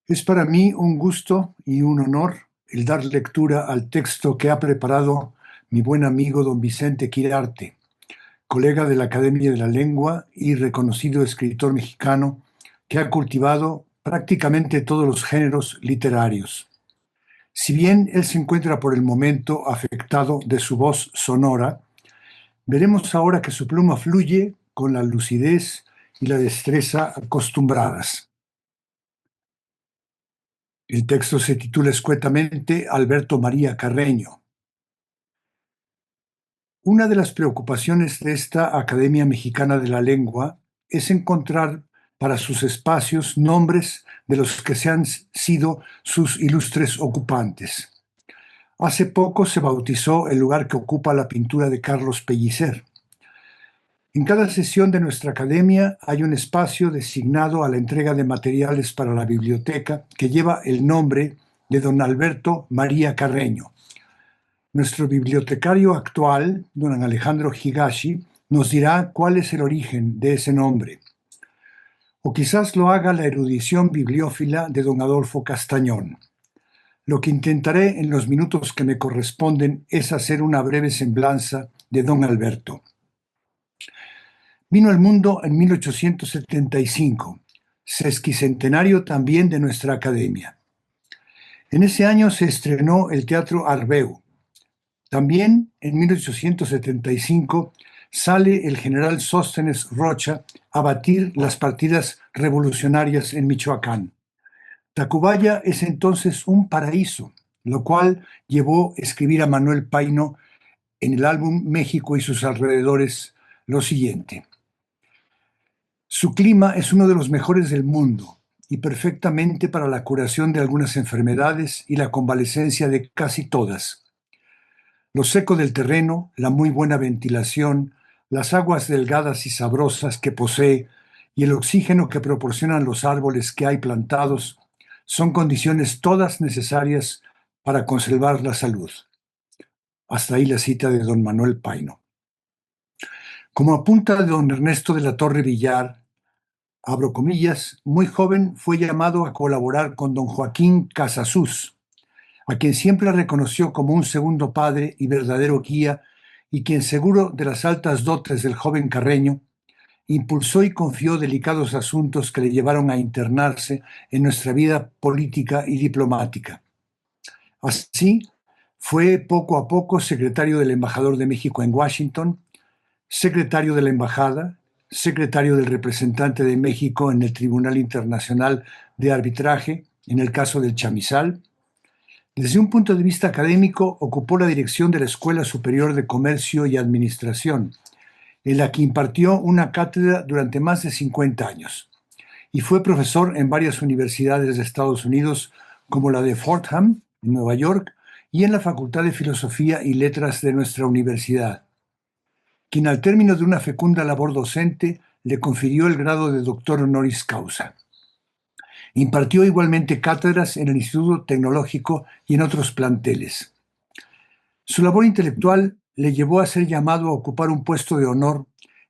Es para mí un gusto y un honor el dar lectura al texto que ha preparado mi buen amigo don Vicente Quirarte, colega de la Academia de la Lengua y reconocido escritor mexicano que ha cultivado prácticamente todos los géneros literarios. Si bien él se encuentra por el momento afectado de su voz sonora, veremos ahora que su pluma fluye con la lucidez y la destreza acostumbradas. El texto se titula escuetamente Alberto María Carreño. Una de las preocupaciones de esta Academia Mexicana de la Lengua es encontrar para sus espacios nombres de los que se han sido sus ilustres ocupantes. Hace poco se bautizó el lugar que ocupa la pintura de Carlos Pellicer. En cada sesión de nuestra academia hay un espacio designado a la entrega de materiales para la biblioteca que lleva el nombre de don Alberto María Carreño. Nuestro bibliotecario actual, don Alejandro Higashi, nos dirá cuál es el origen de ese nombre. O quizás lo haga la erudición bibliófila de don Adolfo Castañón. Lo que intentaré en los minutos que me corresponden es hacer una breve semblanza de don Alberto. Vino al mundo en 1875, sesquicentenario también de nuestra academia. En ese año se estrenó el Teatro Arbeu. También en 1875 sale el general Sóstenes Rocha a batir las partidas revolucionarias en Michoacán. Tacubaya es entonces un paraíso, lo cual llevó a escribir a Manuel Paino en el álbum México y sus alrededores lo siguiente. Su clima es uno de los mejores del mundo y perfectamente para la curación de algunas enfermedades y la convalecencia de casi todas. Lo seco del terreno, la muy buena ventilación, las aguas delgadas y sabrosas que posee y el oxígeno que proporcionan los árboles que hay plantados son condiciones todas necesarias para conservar la salud. Hasta ahí la cita de don Manuel Paino. Como apunta de don Ernesto de la Torre Villar, abro comillas, muy joven fue llamado a colaborar con don Joaquín Casasus, a quien siempre reconoció como un segundo padre y verdadero guía, y quien, seguro de las altas dotes del joven Carreño, impulsó y confió delicados asuntos que le llevaron a internarse en nuestra vida política y diplomática. Así, fue poco a poco secretario del embajador de México en Washington, secretario de la embajada, secretario del representante de México en el Tribunal Internacional de Arbitraje, en el caso del Chamizal. Desde un punto de vista académico, ocupó la dirección de la Escuela Superior de Comercio y Administración, en la que impartió una cátedra durante más de 50 años, y fue profesor en varias universidades de Estados Unidos, como la de Fordham, en Nueva York, y en la Facultad de Filosofía y Letras de nuestra universidad, quien al término de una fecunda labor docente le confirió el grado de doctor honoris causa. Impartió igualmente cátedras en el Instituto Tecnológico y en otros planteles. Su labor intelectual le llevó a ser llamado a ocupar un puesto de honor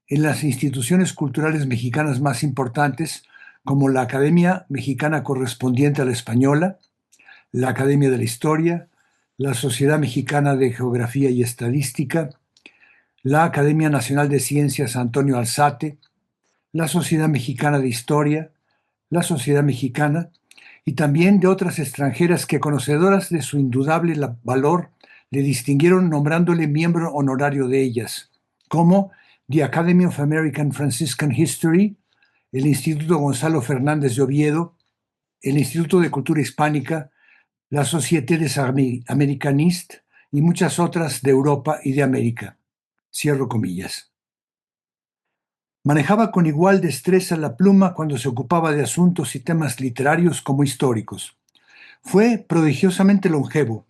en las instituciones culturales mexicanas más importantes, como la Academia Mexicana Correspondiente a la Española, la Academia de la Historia, la Sociedad Mexicana de Geografía y Estadística, la Academia Nacional de Ciencias Antonio Alzate, la Sociedad Mexicana de Historia, la Sociedad Mexicana, y también de otras extranjeras que, conocedoras de su indudable valor, le distinguieron nombrándole miembro honorario de ellas, como the Academy of American Franciscan History, el Instituto Gonzalo Fernández de Oviedo, el Instituto de Cultura Hispánica, la Société des Americanistes y muchas otras de Europa y de América. Cierro comillas. Manejaba con igual destreza la pluma cuando se ocupaba de asuntos y temas literarios como históricos. Fue prodigiosamente longevo,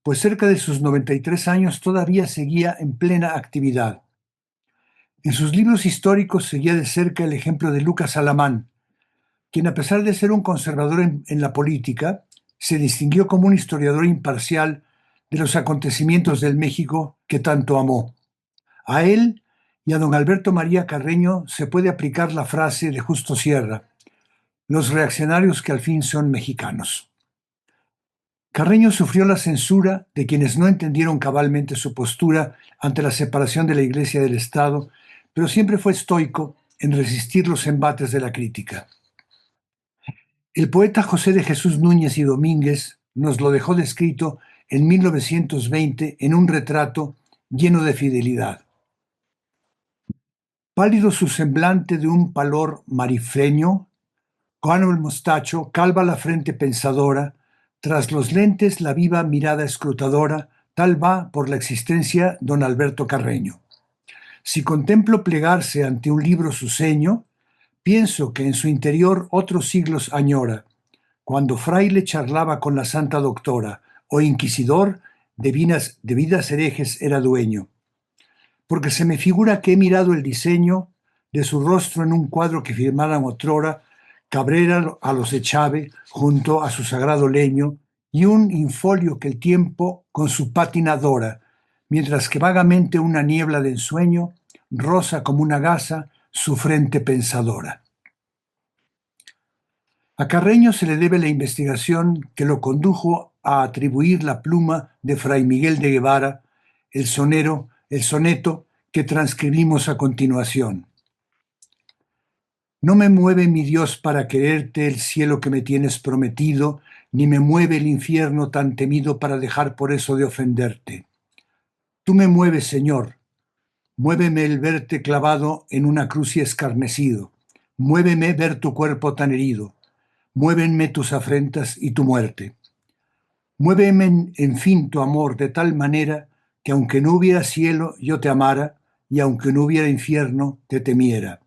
pues cerca de sus 93 años todavía seguía en plena actividad. En sus libros históricos seguía de cerca el ejemplo de Lucas Alamán, quien, a pesar de ser un conservador en la política, se distinguió como un historiador imparcial de los acontecimientos del México que tanto amó. A él y a don Alberto María Carreño se puede aplicar la frase de Justo Sierra: los reaccionarios que al fin son mexicanos. Carreño sufrió la censura de quienes no entendieron cabalmente su postura ante la separación de la Iglesia del Estado, pero siempre fue estoico en resistir los embates de la crítica. El poeta José de Jesús Núñez y Domínguez nos lo dejó descrito en 1920 en un retrato lleno de fidelidad. Pálido su semblante de un pálor marifleño, cano el mostacho, calva la frente pensadora, tras los lentes la viva mirada escrutadora, tal va por la existencia don Alberto Carreño. Si contemplo plegarse ante un libro su ceño, pienso que en su interior otros siglos añora, cuando fraile charlaba con la santa doctora, o inquisidor de vidas herejes era dueño. Porque se me figura que he mirado el diseño de su rostro en un cuadro que firmaran otrora Cabrera a los Echave junto a su sagrado leño y un infolio que el tiempo con su pátina dora, mientras que vagamente una niebla de ensueño rosa como una gasa su frente pensadora. A Carreño se le debe la investigación que lo condujo a atribuir la pluma de Fray Miguel de Guevara, el soneto que transcribimos a continuación. No me mueve mi Dios para quererte el cielo que me tienes prometido, ni me mueve el infierno tan temido para dejar por eso de ofenderte. Tú me mueves, Señor, muéveme el verte clavado en una cruz y escarnecido, muéveme ver tu cuerpo tan herido, muévenme tus afrentas y tu muerte. Muéveme, en fin, tu amor de tal manera que aunque no hubiera cielo, yo te amara, y aunque no hubiera infierno, te temiera.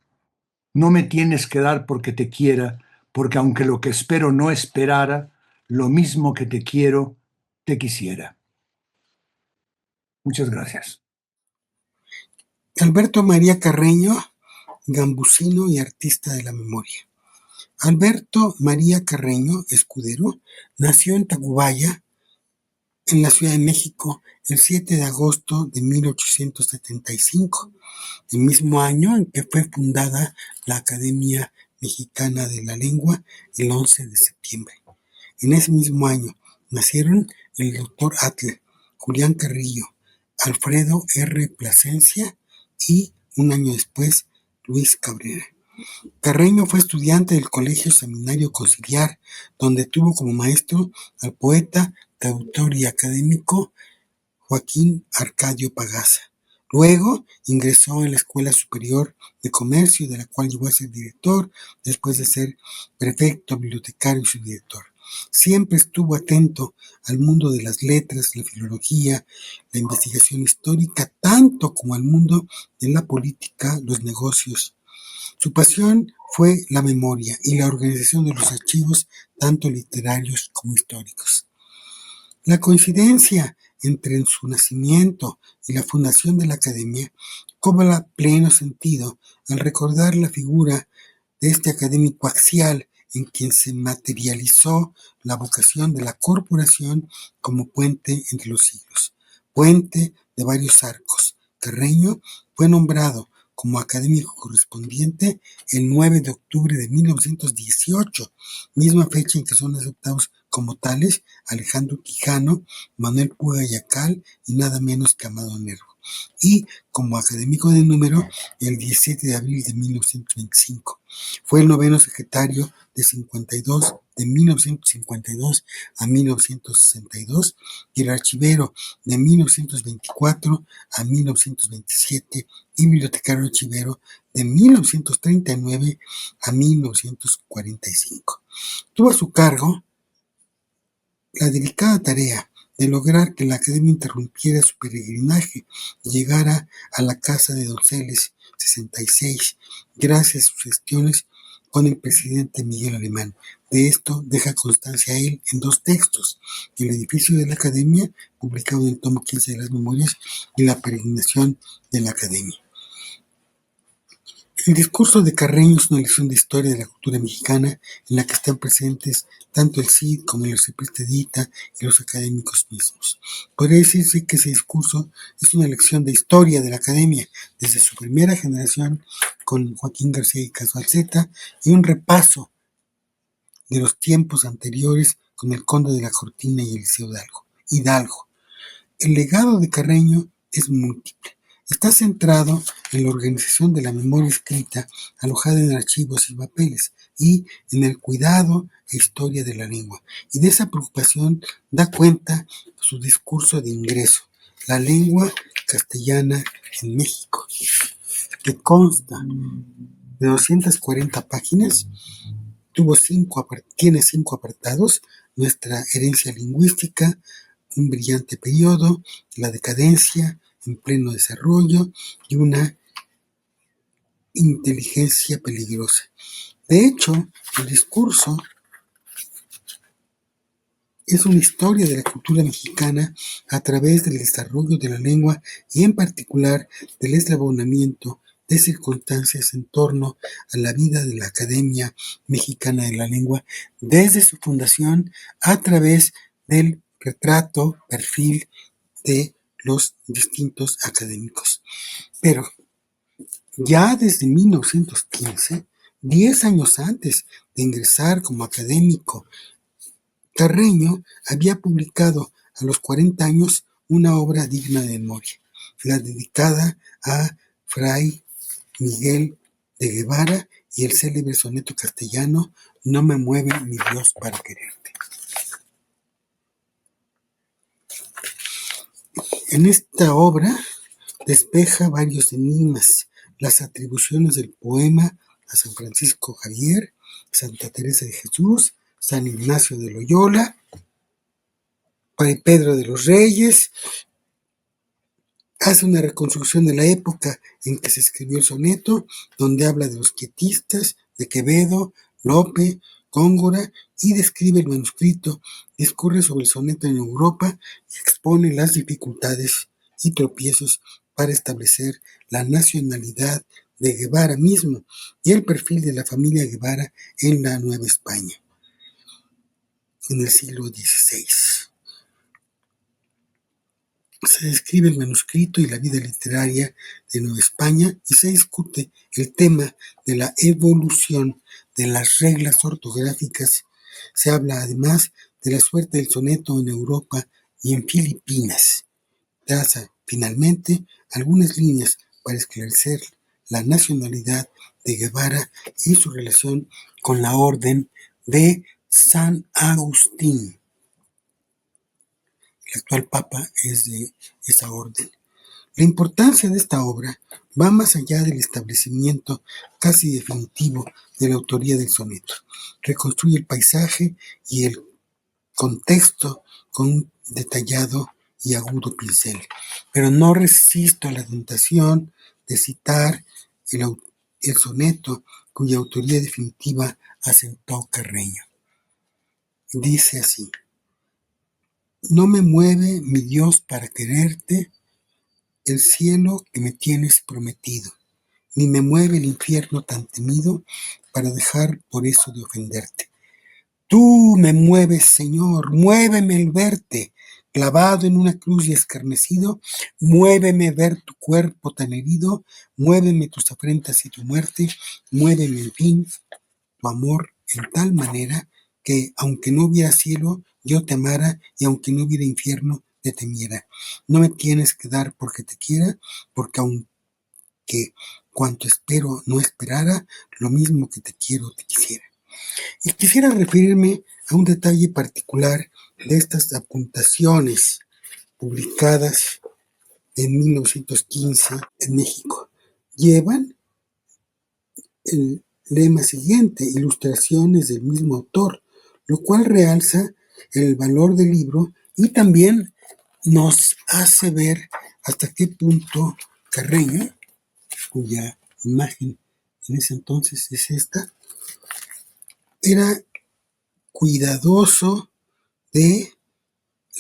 No me tienes que dar porque te quiera, porque aunque lo que espero no esperara, lo mismo que te quiero, te quisiera. Muchas gracias. Alberto María Carreño, gambusino y artista de la memoria. Alberto María Carreño Escudero nació en Tacubaya, en la Ciudad de México, el 7 de agosto de 1875, el mismo año en que fue fundada la Academia Mexicana de la Lengua, el 11 de septiembre. En ese mismo año nacieron el doctor Atl, Julián Carrillo, Alfredo R. Plasencia y, un año después, Luis Cabrera. Carreño fue estudiante del Colegio Seminario Conciliar, donde tuvo como maestro al poeta, traductor y académico Joaquín Arcadio Pagaza. Luego ingresó en la Escuela Superior de Comercio, de la cual llegó a ser director, después de ser prefecto, bibliotecario y subdirector. Siempre estuvo atento al mundo de las letras, la filología, la investigación histórica, tanto como al mundo de la política, los negocios. Su pasión fue la memoria y la organización de los archivos, tanto literarios como históricos. La coincidencia entre su nacimiento y la fundación de la Academia cobra pleno sentido al recordar la figura de este académico axial en quien se materializó la vocación de la corporación como puente entre los siglos, puente de varios arcos. Carreño fue nombrado como académico correspondiente el 9 de octubre de 1918, misma fecha en que son aceptados como tales Alejandro Quijano, Manuel Puga Yacal y nada menos que Amado Nervo, y como académico de número el 17 de abril de 1925. Fue el noveno secretario de 1952 a 1962 y el archivero de 1924 a 1927 y bibliotecario archivero de 1939 a 1945. Tuvo a su cargo la delicada tarea de lograr que la Academia interrumpiera su peregrinaje y llegara a la Casa de Donceles 66, gracias a sus gestiones con el presidente Miguel Alemán. De esto deja constancia él en dos textos: el edificio de la Academia, publicado en el tomo 15 de las Memorias, y la peregrinación de la Academia. El discurso de Carreño es una lección de historia de la cultura mexicana en la que están presentes tanto el Cid como el arcipreste Dita y los académicos mismos. Podría decirse que ese discurso es una lección de historia de la academia desde su primera generación con Joaquín García y Casalceta y un repaso de los tiempos anteriores con el Conde de la Cortina y Eliseo Hidalgo. El legado de Carreño es múltiple. Está centrado en la organización de la memoria escrita alojada en archivos y papeles y en el cuidado e historia de la lengua. Y de esa preocupación da cuenta su discurso de ingreso, la lengua castellana en México, que consta de 240 páginas, tiene 5 apartados: nuestra herencia lingüística, un brillante periodo, la decadencia en pleno desarrollo y una inteligencia peligrosa. De hecho, el discurso es una historia de la cultura mexicana a través del desarrollo de la lengua y en particular del eslabonamiento de circunstancias en torno a la vida de la Academia Mexicana de la Lengua desde su fundación a través del retrato, perfil de los distintos académicos. Pero ya desde 1915, 10 años antes de ingresar como académico, Carreño había publicado a los 40 años una obra digna de memoria, la dedicada a Fray Miguel de Guevara y el célebre soneto castellano "No me mueve mi Dios para quererte". En esta obra despeja varios enigmas, las atribuciones del poema a San Francisco Javier, Santa Teresa de Jesús, San Ignacio de Loyola, Fray Pedro de los Reyes. Hace una reconstrucción de la época en que se escribió el soneto, donde habla de los quietistas, de Quevedo, Lope, Góngora, y describe el manuscrito, discurre sobre el soneto en Europa y expone las dificultades y tropiezos para establecer la nacionalidad de Guevara mismo y el perfil de la familia Guevara en la Nueva España, en el siglo XVI. Se describe el manuscrito y la vida literaria de Nueva España y se discute el tema de la evolución de las reglas ortográficas. Se habla además de la suerte del soneto en Europa y en Filipinas. Traza finalmente algunas líneas para esclarecer la nacionalidad de Guevara y su relación con la Orden de San Agustín. El actual Papa es de esa orden. La importancia de esta obra va más allá del establecimiento casi definitivo de la autoría del soneto. Reconstruye el paisaje y el contexto con un detallado y agudo pincel. Pero no resisto a la tentación de citar el soneto cuya autoría definitiva asentó Carreño. Dice así: "No me mueve mi Dios para quererte el cielo que me tienes prometido, ni me mueve el infierno tan temido para dejar por eso de ofenderte. Tú me mueves, Señor, muéveme el verte, clavado en una cruz y escarnecido, muéveme ver tu cuerpo tan herido, muéveme tus afrentas y tu muerte, muéveme, en fin, tu amor en tal manera que, aunque no hubiera cielo, yo te amara, y aunque no hubiera infierno, te temiera. No me tienes que dar porque te quiera, porque aunque cuanto espero no esperara, lo mismo que te quiero te quisiera". Y quisiera referirme a un detalle particular de estas apuntaciones publicadas en 1915 en México. Llevan el lema siguiente: "Ilustraciones del mismo autor", lo cual realza el valor del libro y también nos hace ver hasta qué punto Carreño, cuya imagen en ese entonces es esta, era cuidadoso de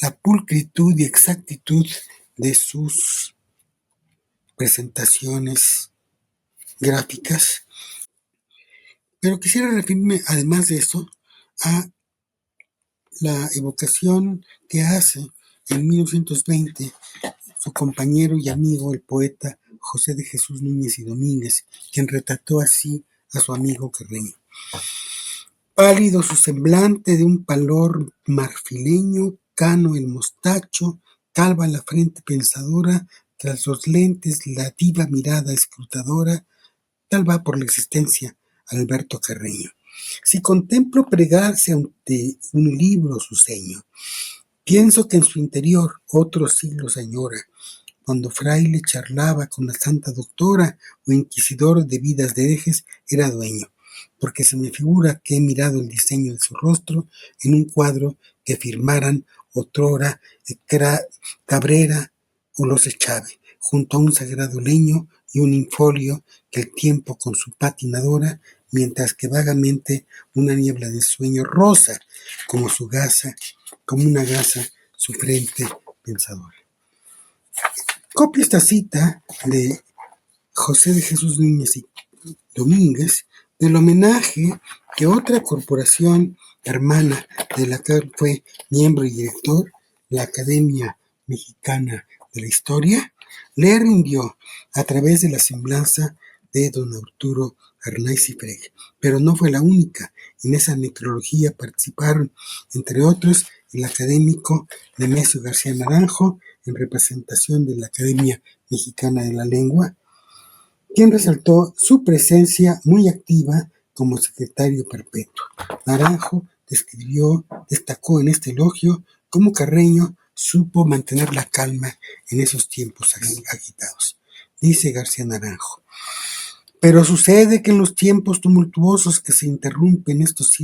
la pulcritud y exactitud de sus presentaciones gráficas. Pero quisiera referirme, además de eso, a la evocación que hace en 1920 su compañero y amigo, el poeta José de Jesús Núñez y Domínguez, quien retrató así a su amigo Carreño. Pálido su semblante de un pálor marfileño, cano el mostacho, calva la frente pensadora, tras los lentes la viva mirada escrutadora, tal va por la existencia Alberto Carreño. Si contemplo pregarse ante un libro su seño, pienso que en su interior otros siglos añora, cuando fraile charlaba con la santa doctora o inquisidor de vidas de herejes era dueño, porque se me figura que he mirado el diseño de su rostro en un cuadro que firmaran otrora Cabrera o los Echave, junto a un sagrado leño y un infolio que el tiempo con su patinadora, mientras que vagamente una niebla de sueño rosa como su gasa, como una gasa su frente pensadora. Copio esta cita de José de Jesús Núñez y Domínguez del homenaje que otra corporación hermana de la que fue miembro y director, la Academia Mexicana de la Historia, le rindió a través de la semblanza de don Arturo Arnaiz y Frege. Pero no fue la única. En esa necrología participaron, entre otros, el académico Nemesio García Naranjo, en representación de la Academia Mexicana de la Lengua, quien resaltó su presencia muy activa como secretario perpetuo. Naranjo destacó en este elogio cómo Carreño supo mantener la calma en esos tiempos agitados. Dice García Naranjo: pero sucede que en los tiempos tumultuosos que se interrumpen estos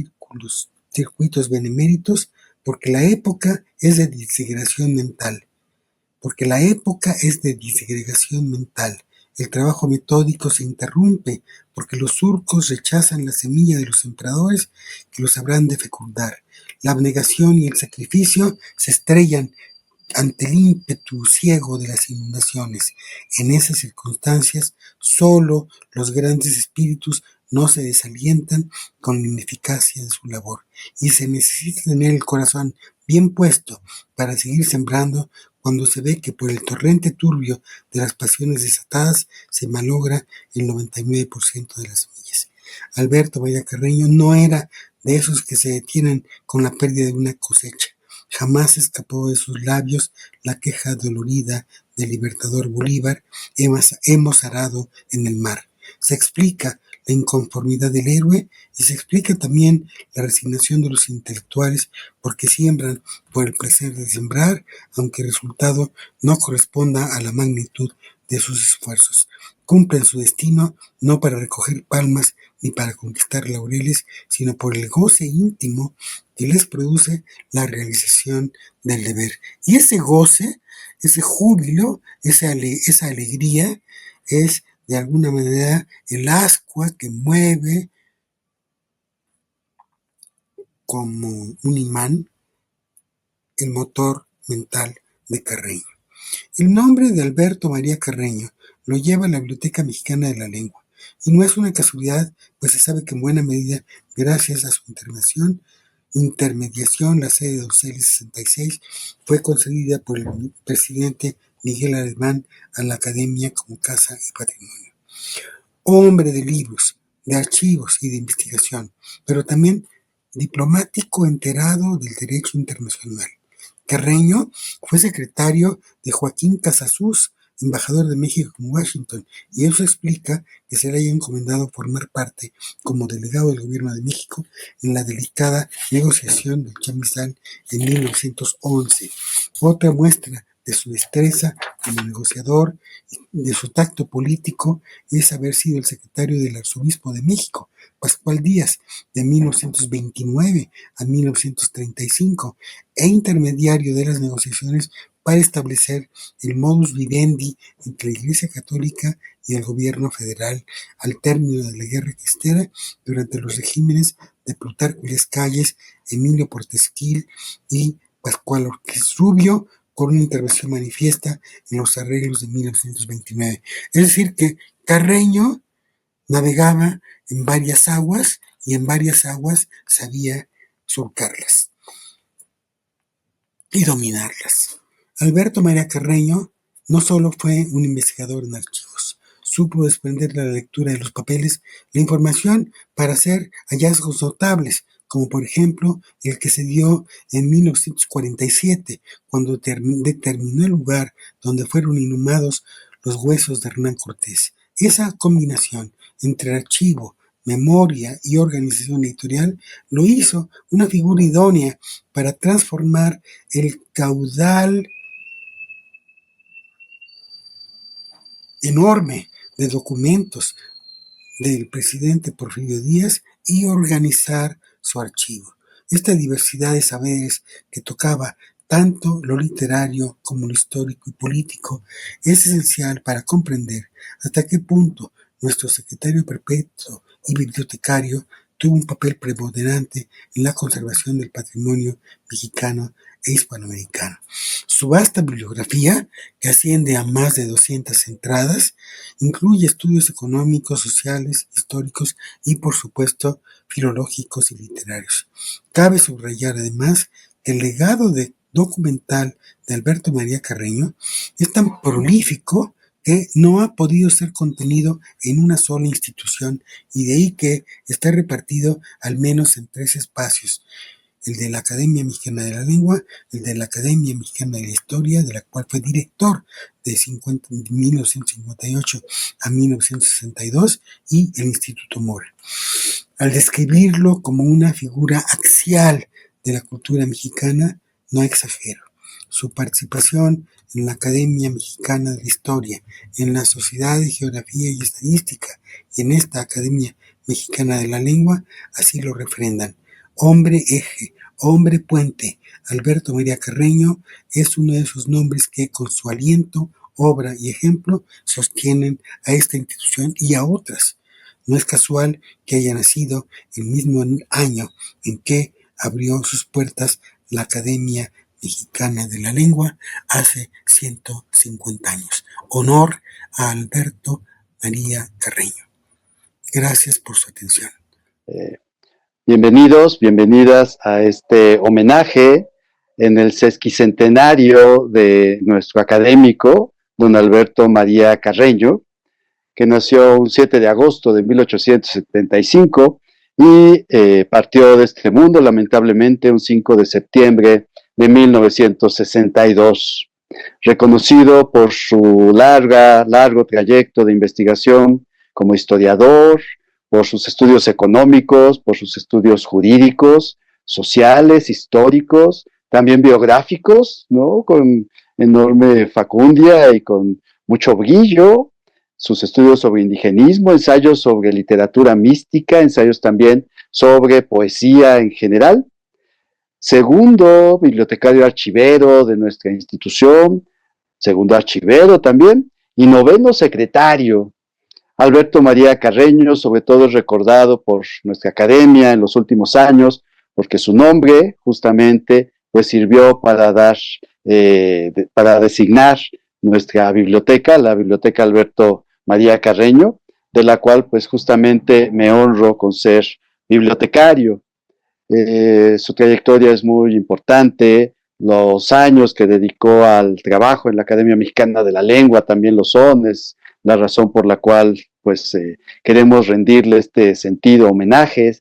circuitos beneméritos, porque la época es de disgregación mental, el trabajo metódico se interrumpe, porque los surcos rechazan la semilla de los sembradores que los habrán de fecundar. La abnegación y el sacrificio se estrellan ante el ímpetu ciego de las inundaciones. En esas circunstancias, solo los grandes espíritus no se desalientan con la ineficacia de su labor, y se necesita tener el corazón bien puesto para seguir sembrando cuando se ve que por el torrente turbio de las pasiones desatadas se malogra el 99% de las semillas. Alberto María Carreño no era de esos que se detienen con la pérdida de una cosecha. Jamás escapó de sus labios la queja dolorida del libertador Bolívar: hemos arado en el mar. Se explica la inconformidad del héroe y se explica también la resignación de los intelectuales, porque siembran por el placer de sembrar, aunque el resultado no corresponda a la magnitud de sus esfuerzos. Cumplen su destino no para recoger palmas ni para conquistar laureles, sino por el goce íntimo que les produce la realización del deber. Y ese goce, ese júbilo, esa alegría es de alguna manera el ascua que mueve como un imán el motor mental de Carreño. El nombre de Alberto María Carreño lo lleva la Biblioteca Mexicana de la Lengua, y no es una casualidad, pues se sabe que en buena medida, gracias a su intermediación, la sede de Donceles 66 fue concedida por el presidente Miguel Alemán a la Academia como Casa y Patrimonio. Hombre de libros, de archivos y de investigación, pero también diplomático enterado del derecho internacional. Carreño fue secretario de Joaquín Casasus, embajador de México en Washington, y eso explica que se le haya encomendado formar parte como delegado del gobierno de México en la delicada negociación del Chamizal en 1911. Otra muestra de su destreza como negociador y de su tacto político es haber sido el secretario del arzobispo de México, Pascual Díaz, de 1929 a 1935, e intermediario de las negociaciones para establecer el modus vivendi entre la Iglesia Católica y el gobierno federal al término de la Guerra Cristera durante los regímenes de Plutarco Elías Calles, Emilio Portesquil y Pascual Ortiz Rubio, con una intervención manifiesta en los arreglos de 1929. Es decir, que Carreño navegaba en varias aguas y en varias aguas sabía surcarlas y dominarlas. Alberto María Carreño no solo fue un investigador en archivos, supo desprender de la lectura de los papeles la información para hacer hallazgos notables, como por ejemplo el que se dio en 1947, cuando determinó el lugar donde fueron inhumados los huesos de Hernán Cortés. Esa combinación entre archivo, memoria y organización editorial lo hizo una figura idónea para transformar el caudal enorme de documentos del presidente Porfirio Díaz y organizar su archivo. Esta diversidad de saberes que tocaba tanto lo literario como lo histórico y político es esencial para comprender hasta qué punto nuestro secretario perpetuo y bibliotecario tuvo un papel preponderante en la conservación del patrimonio mexicano e hispanoamericano. Su vasta bibliografía, que asciende a más de 200 entradas, incluye estudios económicos, sociales, históricos y, por supuesto, filológicos y literarios. Cabe subrayar además que el legado documental de Alberto María Carreño es tan prolífico que no ha podido ser contenido en una sola institución, y de ahí que está repartido al menos en 3 espacios: el de la Academia Mexicana de la Lengua, el de la Academia Mexicana de la Historia, de la cual fue director de 1958 a 1962, y el Instituto Mora. Al describirlo como una figura axial de la cultura mexicana, no exagero. Su participación en la Academia Mexicana de la Historia, en la Sociedad de Geografía y Estadística y en esta Academia Mexicana de la Lengua así lo refrendan. Hombre eje, hombre puente, Alberto María Carreño es uno de esos nombres que con su aliento, obra y ejemplo sostienen a esta institución y a otras. No es casual que haya nacido el mismo año en que abrió sus puertas la Academia Mexicana de la Lengua hace 150 años. Honor a Alberto María Carreño. Gracias por su atención. Bienvenidos, bienvenidas a este homenaje en el sesquicentenario de nuestro académico, don Alberto María Carreño, que nació un 7 de agosto de 1875 y partió de este mundo, lamentablemente, un 5 de septiembre de 1962. Reconocido por su largo trayecto de investigación como historiador, por sus estudios económicos, por sus estudios jurídicos, sociales, históricos, también biográficos, ¿no? Con enorme facundia y con mucho brillo, sus estudios sobre indigenismo, ensayos sobre literatura mística, ensayos también sobre poesía en general. Segundo bibliotecario archivero de nuestra institución, segundo archivero también, y noveno secretario. Alberto María Carreño, sobre todo es recordado por nuestra academia en los últimos años, porque su nombre justamente pues sirvió para designar nuestra biblioteca, la Biblioteca Alberto María Carreño, de la cual pues justamente me honro con ser bibliotecario. Su trayectoria es muy importante, los años que dedicó al trabajo en la Academia Mexicana de la Lengua también lo son, es la razón por la cual pues queremos rendirle este sentido homenaje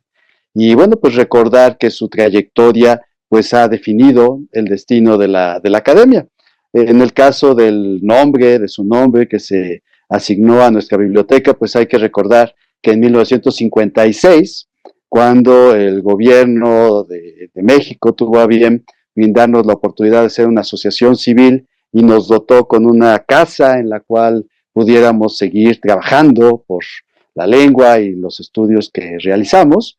y bueno, pues recordar que su trayectoria pues ha definido el destino de la academia. En el caso del nombre, de su nombre que se asignó a nuestra biblioteca, pues hay que recordar que en 1956, cuando el gobierno de México tuvo a bien brindarnos la oportunidad de ser una asociación civil y nos dotó con una casa en la cual pudiéramos seguir trabajando por la lengua y los estudios que realizamos.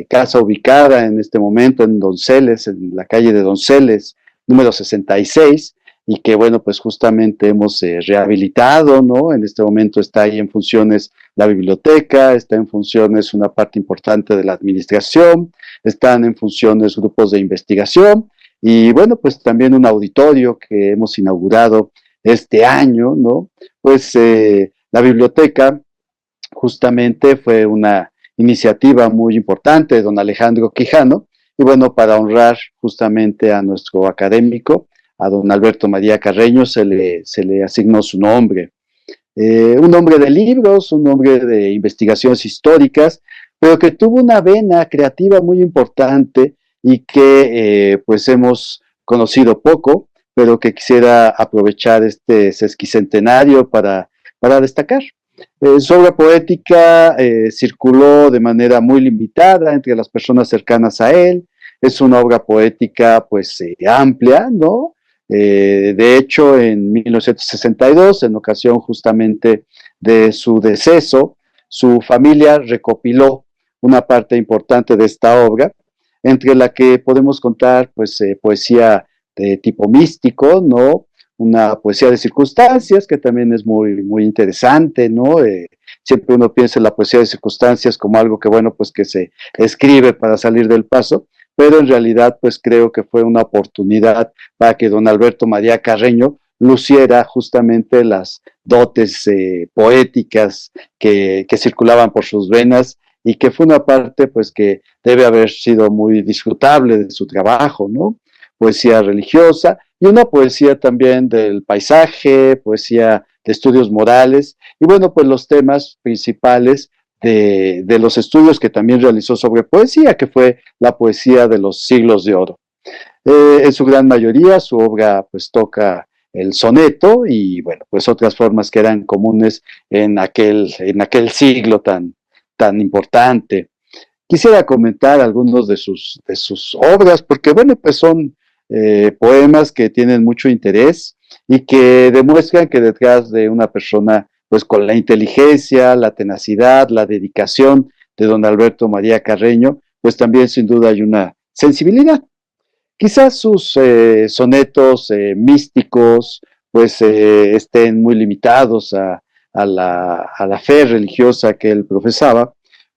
Casa ubicada en este momento en Donceles, en la calle de Donceles, número 66, y que, bueno, pues justamente hemos rehabilitado, ¿no? En este momento está ahí en funciones la biblioteca, está en funciones una parte importante de la administración, están en funciones grupos de investigación, y bueno, pues también un auditorio que hemos inaugurado este año, ¿no? Pues la biblioteca justamente fue una iniciativa muy importante de don Alejandro Quijano, y bueno, para honrar justamente a nuestro académico, a don Alberto María Carreño, se le asignó su nombre. Un nombre de libros, un nombre de investigaciones históricas, pero que tuvo una vena creativa muy importante y que pues hemos conocido poco, pero que quisiera aprovechar este sesquicentenario para destacar. Su obra poética circuló de manera muy limitada entre las personas cercanas a él. Es una obra poética pues amplia, ¿no? De hecho, en 1962, en ocasión justamente de su deceso, su familia recopiló una parte importante de esta obra, entre la que podemos contar pues poesía de tipo místico, ¿no? Una poesía de circunstancias que también es muy, muy interesante, ¿no? Siempre uno piensa en la poesía de circunstancias como algo que, bueno, pues que se escribe para salir del paso, pero en realidad pues creo que fue una oportunidad para que don Alberto María Carreño luciera justamente las dotes poéticas que circulaban por sus venas y que fue una parte pues que debe haber sido muy disfrutable de su trabajo, ¿no? Poesía religiosa y una poesía también del paisaje, poesía de estudios morales y bueno, pues los temas principales de los estudios que también realizó sobre poesía, que fue la poesía de los siglos de oro. En su gran mayoría su obra pues toca el soneto y bueno, pues otras formas que eran comunes en aquel siglo tan importante. Quisiera comentar algunos de sus obras, porque bueno, pues son poemas que tienen mucho interés y que demuestran que detrás de una persona, pues con la inteligencia, la tenacidad, la dedicación de don Alberto María Carreño, pues también sin duda hay una sensibilidad. Quizás sus sonetos místicos, pues estén muy limitados a la fe religiosa que él profesaba,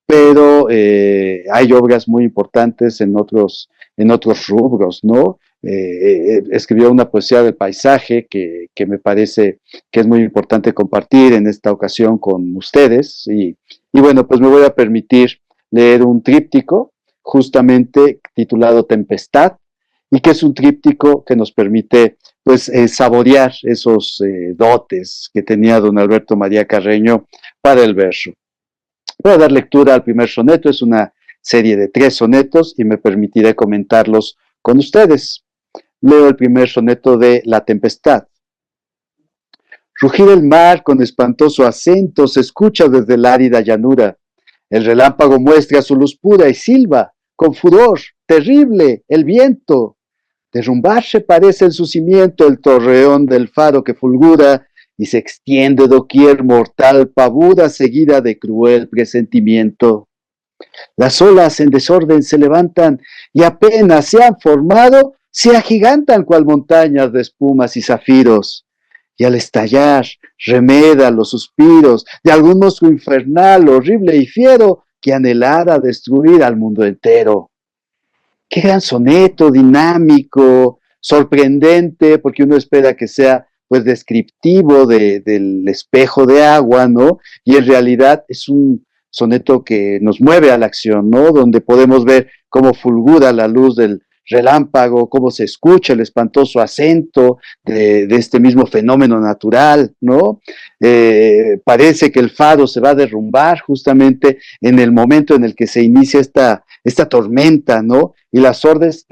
pero hay obras muy importantes en otros rubros, ¿no? Escribió una poesía del paisaje que me parece que es muy importante compartir en esta ocasión con ustedes. Y bueno, pues me voy a permitir leer un tríptico justamente titulado Tempestad, y que es un tríptico que nos permite pues saborear esos dotes que tenía don Alberto María Carreño para el verso. Voy a dar lectura al primer soneto, es una serie de 3 sonetos y me permitiré comentarlos con ustedes. Leo el primer soneto de La Tempestad. Rugir el mar con espantoso acento se escucha desde la árida llanura. El relámpago muestra su luz pura y silba, con furor, terrible, el viento. Derrumbarse parece en su cimiento el torreón del faro que fulgura y se extiende doquier mortal pavura seguida de cruel presentimiento. Las olas en desorden se levantan y apenas se han formado, se agigantan cual montañas de espumas y zafiros. Y al estallar, remeda los suspiros de algún monstruo infernal, horrible y fiero que anhelara destruir al mundo entero. Qué gran soneto, dinámico, sorprendente, porque uno espera que sea pues descriptivo del espejo de agua, ¿no? Y en realidad es un soneto que nos mueve a la acción, ¿no? Donde podemos ver cómo fulgura la luz del relámpago, cómo se escucha el espantoso acento de este mismo fenómeno natural, ¿no? Parece que el faro se va a derrumbar justamente en el momento en el que se inicia esta tormenta, ¿no? Y las olas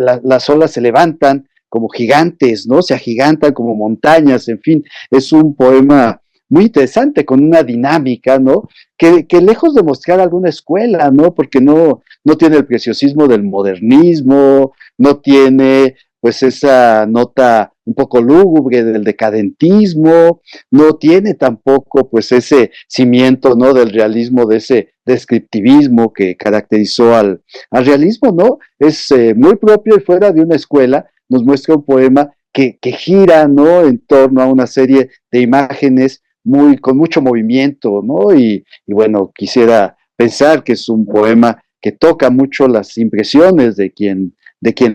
se levantan como gigantes, ¿no? Se agigantan como montañas, en fin, es un poema muy interesante, con una dinámica, ¿no? Que lejos de mostrar alguna escuela, ¿no? Porque no tiene el preciosismo del modernismo, no tiene pues esa nota un poco lúgubre del decadentismo, no tiene tampoco pues ese cimiento, ¿no? Del realismo, de ese descriptivismo que caracterizó al realismo, ¿no? Es muy propio y fuera de una escuela, nos muestra un poema que gira, ¿no? En torno a una serie de imágenes con mucho movimiento, ¿no? Y bueno, quisiera pensar que es un poema que toca mucho las impresiones de quien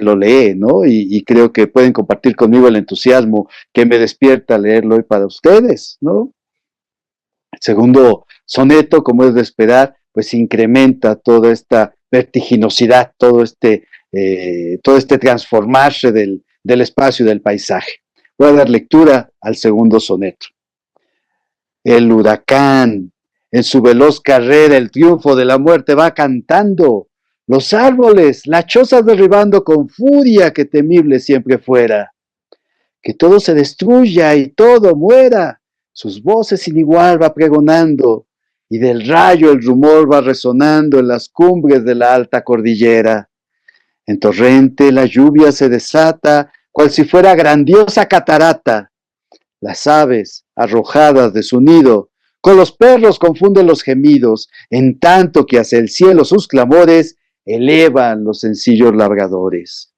lo lee, ¿no? Y creo que pueden compartir conmigo el entusiasmo que me despierta leerlo hoy para ustedes, ¿no? El segundo soneto, como es de esperar, pues incrementa toda esta vertiginosidad, todo este transformarse del espacio y del paisaje. Voy a dar lectura al segundo soneto. El En su veloz carrera el triunfo de la muerte va cantando. Los árboles, la choza derribando con furia que temible siempre fuera. Que todo se destruya y todo muera. Sus voces sin igual va pregonando, y del rayo el rumor va resonando en las cumbres de la alta cordillera. En torrente la lluvia se desata, cual si fuera grandiosa catarata. Las aves, arrojadas de su nido, con los perros confunden los gemidos, en tanto que hacia el cielo sus clamores elevan los sencillos labradores.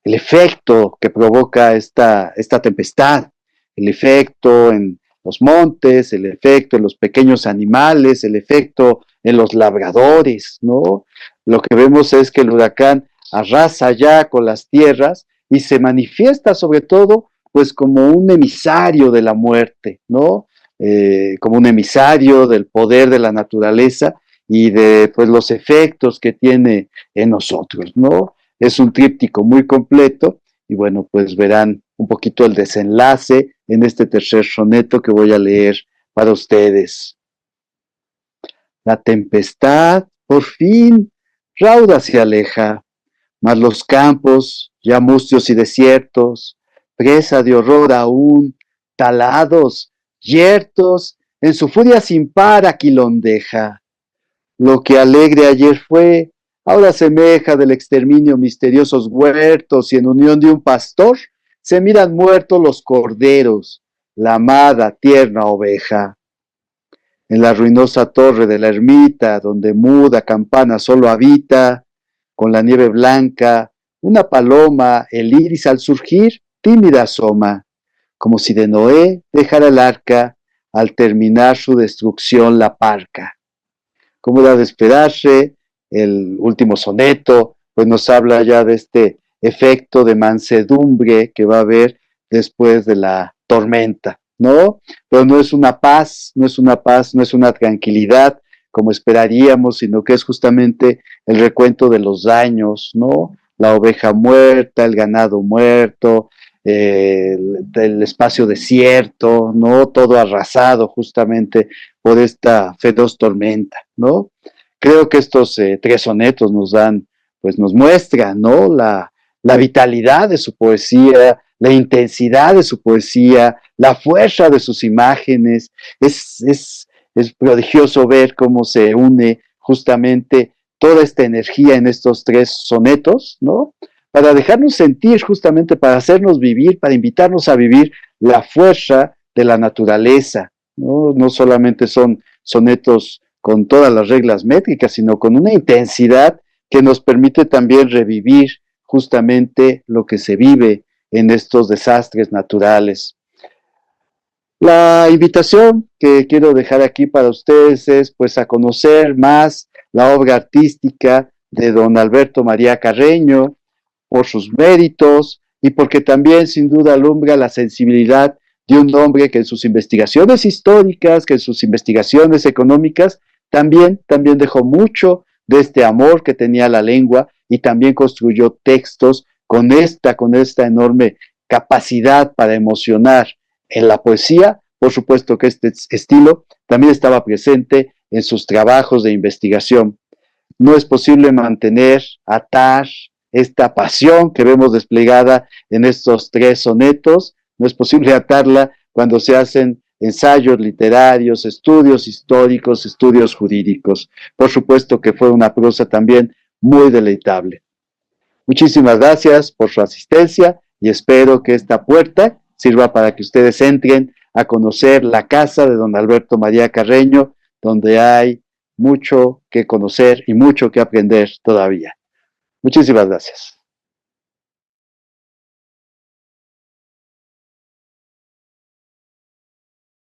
El efecto que provoca esta tempestad, el efecto en los montes, el efecto en los pequeños animales, el efecto en los labradores, ¿no? Lo que vemos es que el huracán arrasa ya con las tierras y se manifiesta sobre todo pues como un emisario de la muerte, ¿no? Como un emisario del poder de la naturaleza y de pues los efectos que tiene en nosotros, ¿no? Es un tríptico muy completo y bueno, pues verán un poquito el desenlace en este tercer soneto que voy a leer para ustedes. La tempestad, por fin, rauda se aleja, mas los campos, ya mustios y desiertos, presa de horror aún, talados, yertos, en su furia sin par aquilondeja. Lo que alegre ayer fue, ahora semeja del exterminio misteriosos huertos y en unión de un pastor se miran muertos los corderos, la amada tierna oveja. En la ruinosa torre de la ermita, donde muda campana solo habita, con la nieve blanca, una paloma, el iris al surgir, tímida asoma, como si de Noé dejara el arca, al terminar su destrucción la parca. Como era de esperarse, el último soneto, pues nos habla ya de este efecto de mansedumbre que va a haber después de la tormenta, ¿no? Pero no es una paz, no es una paz, no es una tranquilidad como esperaríamos, sino que es justamente el recuento de los daños, ¿no? La oveja muerta, el ganado muerto, el espacio desierto, ¿no? Todo arrasado justamente por esta feroz tormenta, ¿no? Creo que estos tres sonetos nos dan, pues nos muestran, ¿no? La vitalidad de su poesía, la intensidad de su poesía, la fuerza de sus imágenes. Es prodigioso ver cómo se une justamente toda esta energía en estos tres sonetos, ¿no? Para dejarnos sentir justamente, para hacernos vivir, para invitarnos a vivir la fuerza de la naturaleza, ¿no? No solamente son sonetos con todas las reglas métricas, sino con una intensidad que nos permite también revivir justamente lo que se vive en estos desastres naturales. La invitación que quiero dejar aquí para ustedes es pues a conocer más la obra artística de don Alberto María Carreño, por sus méritos y porque también sin duda alumbra la sensibilidad de un hombre que en sus investigaciones históricas, que en sus investigaciones económicas, también dejó mucho de este amor que tenía a la lengua y también construyó textos con esta enorme capacidad para emocionar en la poesía. Por supuesto que este estilo también estaba presente en sus trabajos de investigación. No es posible mantener, atar esta pasión que vemos desplegada en estos tres sonetos, no es posible atarla cuando se hacen ensayos literarios, estudios históricos, estudios jurídicos. Por supuesto que fue una prosa también muy deleitable. Muchísimas gracias por su asistencia y espero que esta puerta sirva para que ustedes entren a conocer la casa de don Alberto María Carreño, donde hay mucho que conocer y mucho que aprender todavía. Muchísimas gracias.